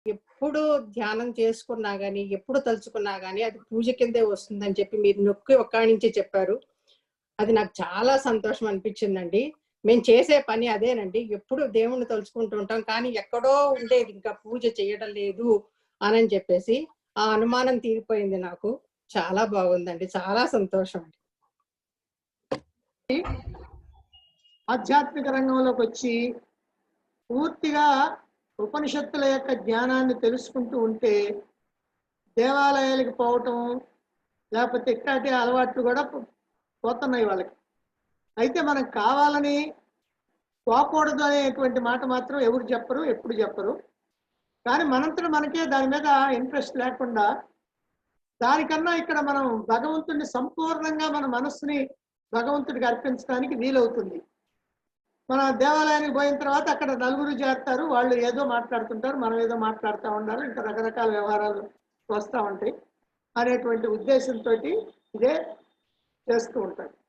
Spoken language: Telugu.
ఎప్పుడు ధ్యానం చేసుకున్నా గాని, ఎప్పుడు తలుచుకున్నా గాని అది పూజ కిందే వస్తుందని చెప్పి మీరు నొక్కి ఒక్కాణించి చెప్పారు. అది నాకు చాలా సంతోషం అనిపించిందండి. మేము చేసే పని అదేనండి. ఎప్పుడు దేవుణ్ణి తలుచుకుంటూ ఉంటాం. కానీ ఎక్కడో ఉండేది ఇంకా పూజ చేయడం లేదు అనని చెప్పేసి. ఆ అనుమానం తీరిపోయింది నాకు. చాలా బాగుందండి. చాలా సంతోషం అండి. ఆధ్యాత్మిక రంగంలోకి వచ్చి పూర్తిగా ఉపనిషత్తుల యొక్క జ్ఞానాన్ని తెలుసుకుంటూ ఉంటే దేవాలయాలకు పోవటం లేకపోతే ఇట్లాంటి అలవాట్లు కూడా పోతున్నాయి వాళ్ళకి. అయితే మనకు కావాలని పోకూడదు అనేటువంటి మాట మాత్రం ఎవరు చెప్పరు, ఎప్పుడు చెప్పరు. కానీ మనంతట మనకే దాని మీద ఇంట్రెస్ట్ లేకుండా దానికన్నా ఇక్కడ మనం భగవంతుడిని సంపూర్ణంగా మన మనస్సుని భగవంతుడికి అర్పించడానికి వీలవుతుంది. మన దేవాలయానికి పోయిన తర్వాత అక్కడ నలుగురు చేరుతారు, వాళ్ళు ఏదో మాట్లాడుతుంటారు, మనం ఏదో మాట్లాడుతూ ఉండాలి, ఇంకా రకరకాల వ్యవహారాలు వస్తూ ఉంటాయి అనేటువంటి ఉద్దేశంతో ఇదే చేస్తూ ఉంటారు.